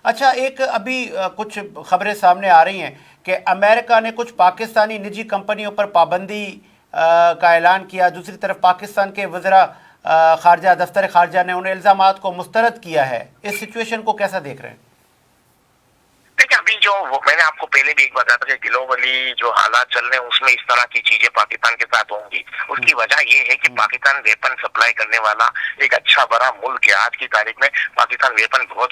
अच्छा, एक अभी कुछ खबरें सामने आ रही हैं कि अमेरिका ने कुछ पाकिस्तानी निजी कंपनियों पर पाबंदी का ऐलान किया। दूसरी तरफ पाकिस्तान के वज़रा खारजा, दफ्तर खारजा ने उन इल्ज़ामात को मुस्तरद किया है। इस सिचुएशन को कैसा देख रहे हैं? देखिए, अभी जो मैंने आपको पहले भी एक बताया था कि ग्लोबली जो हालात चल रहे हैं उसमें इस तरह की चीजें पाकिस्तान के साथ होंगी। उसकी वजह ये है कि पाकिस्तान वेपन सप्लाई करने वाला एक अच्छा बड़ा मुल्क है। आज की तारीख में पाकिस्तान वेपन बहुत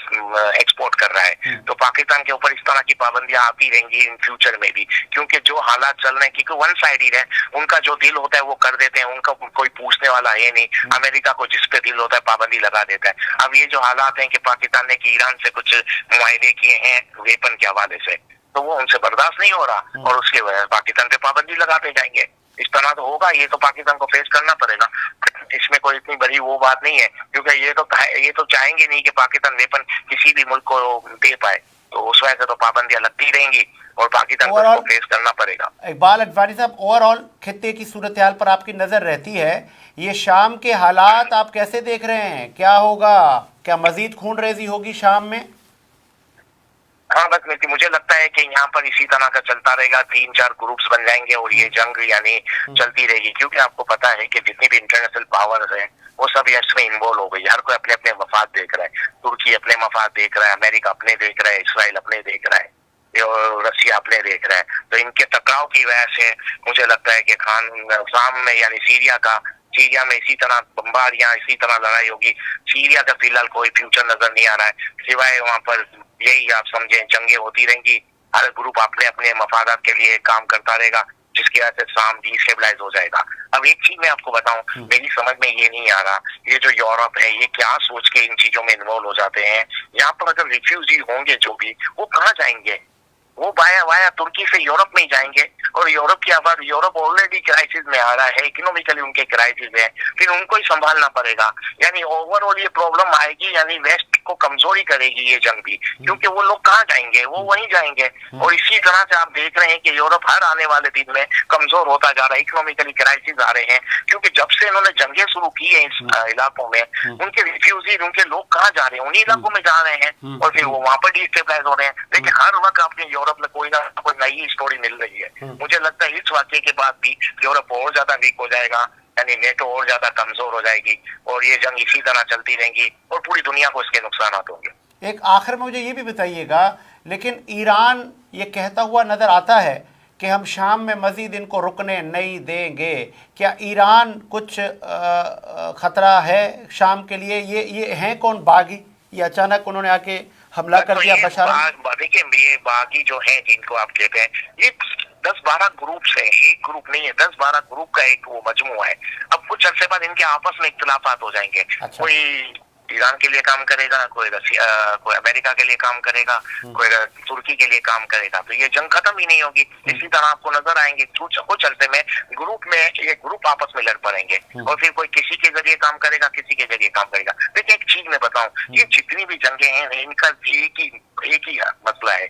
एक्सपोर्ट कर रहा है, तो पाकिस्तान के ऊपर इस तरह की पाबंदियां आती रहेंगी इन फ्यूचर में भी, क्योंकि जो हालात चल रहे हैं, क्योंकि वन साइड है, उनका जो दिल होता है वो कर देते हैं, उनका कोई पूछने वाला है नहीं। अमेरिका को जिस पे दिल होता है पाबंदी लगा देता है। अब ये जो हालात है कि पाकिस्तान ने ईरान से कुछ मुआहदे किए हैं वेपन के हवाले से, तो वो उनसे बर्दाश्त नहीं हो रहा और उसके वजह पाकिस्तान पे पाबंदी लगाते जाएंगे। इस तरह तो होगा, ये तो पाकिस्तान को फेस करना पड़ेगा। इसमें कोई इतनी बड़ी वो बात नहीं है, क्योंकि ये तो चाहेंगे नहीं कि पाकिस्तान वेपन किसी भी मुल्क को दे पाए, तो उस वजह से तो पाबंदियां लगती रहेंगी और पाकिस्तान को इसको फेस करना पड़ेगा। इकबाल अडवाणी साहब, ओवरऑल खित्ते की सूरत हाल पर आपकी नजर रहती है। ये शाम के हालात आप कैसे देख रहे हैं? क्या होगा? क्या मजीद खून रेजी होगी शाम में? हाँ, बस मुझे लगता है कि यहाँ पर इसी तरह का चलता रहेगा, 3-4 ग्रुप्स बन जाएंगे और ये जंग यानी चलती रहेगी, क्योंकि आपको पता है कि जितनी भी इंटरनेशनल पावर्स हैं वो सब इसमें इन्वॉल्व हो गई। हर कोई अपने अपने मफाद देख रहा है। तुर्की अपने मफाद देख रहा है, अमेरिका अपने देख रहा है, इसराइल अपने देख रहा है, रसिया अपने देख रहा है। तो इनके टकराव की वजह से मुझे लगता है कि शाम में यानी सीरिया में इसी तरह बम्बारियां, इसी तरह लड़ाई होगी। सीरिया का फिलहाल कोई फ्यूचर नजर नहीं आ रहा है, सिवाय वहां पर यही आप समझे जंगे होती रहेंगी। हर ग्रुप अपने अपने मफादात के लिए काम करता रहेगा, जिसकी वजह से शाम डिस्टेबलाइज हो जाएगा। अब एक चीज मैं आपको बताऊं, मेरी समझ में ये नहीं आ रहा, ये जो यूरोप है ये क्या सोच के इन चीजों में इन्वॉल्व हो जाते हैं। यहाँ पर अगर रिफ्यूजी होंगे जो भी, वो कहाँ जाएंगे? वो वाया तुर्की से यूरोप में ही जाएंगे, और यूरोप की आबाद, यूरोप ऑलरेडी क्राइसिस में आ रहा है, इकोनॉमिकली उनके क्राइसिस है, फिर उनको ही संभालना पड़ेगा। यानी ओवरऑल ये प्रॉब्लम आएगी, यानी वेस्ट को कमजोरी करेगी ये जंग भी, क्योंकि वो लोग कहाँ जाएंगे? वो वहीं जाएंगे। और इसी तरह से आप देख रहे हैं कि यूरोप हर आने वाले दिन में कमजोर होता जा रहा है, इकोनॉमिकली क्राइसिस आ रहे हैं, क्योंकि जब से इन्होंने जंगें शुरू की है इस इलाकों में, उनके रिफ्यूजी, उनके लोग कहाँ जा रहे हैं? उन्हीं इलाकों में जा रहे हैं, और फिर वो वहां पर डिस्टेबलाइज हो रहे हैं। लेकिन हर वक्त अपने यूरोप में कोई ना कोई नई स्टोरी मिल रही है। मुझे लगता है इस वाक्य के बाद भी यूरोप और ज्यादा वीक हो जाएगा, यानी नेटो और ज्यादा कमजोर हो जाएगी, और ये जंग इसी तरह चलती रहेंगी और पूरी दुनिया को इसके नुकसान होंगे। एक आखिर में मुझे ये भी बताइएगा, लेकिन ईरान ये कहता हुआ नजर आता है कि हम शाम में मजीद इनको रुकने नहीं देंगे। क्या ईरान कुछ खतरा है शाम के लिए? ये हैं कौन बागी? ये अचानक उन्होंने आके हमला कर दिया बशार? देखिए, ये बागी जो है जिनको आप कहते हैं, ये 10-12 ग्रुप्स है, एक ग्रुप नहीं है, 10-12 ग्रुप का एक वो मजमू है। अब कुछ अरसे बाद इनके आपस में इख्तिलाफात हो जाएंगे। अच्छा। कोई ईरान के लिए काम करेगा, कोई रसिया, कोई अमेरिका के लिए काम करेगा, कोई तुर्की के लिए काम करेगा, तो ये जंग खत्म ही नहीं होगी। इसी तरह आपको नजर आएंगे कुछ अरसे में ये ग्रुप आपस में लड़ पड़ेंगे, और फिर कोई किसी के जरिए काम करेगा, किसी के जरिए काम करेगा। देखिए, एक चीज मैं बताऊं, ये जितनी भी जंगे हैं इनका एक ही मसला है,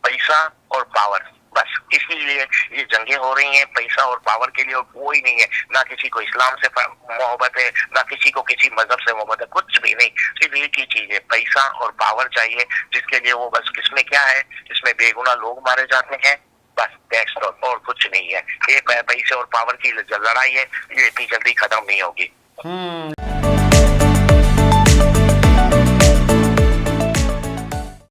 पैसा और पावर। बस इसीलिए ये जंगे हो रही हैं, पैसा और पावर के लिए, और कोई नहीं है। ना किसी को इस्लाम से मोहब्बत है, ना किसी को किसी मजहब से मोहब्बत है, कुछ भी नहीं। सिर्फ एक ही चीज है, पैसा और पावर चाहिए, जिसके लिए वो बस, किसमें क्या है, इसमें बेगुनाह लोग मारे जाते हैं, बस दैट्स ऑल, और कुछ नहीं है। ये पैसे और पावर की लड़ाई है, ये इतनी जल्दी खत्म नहीं होगी।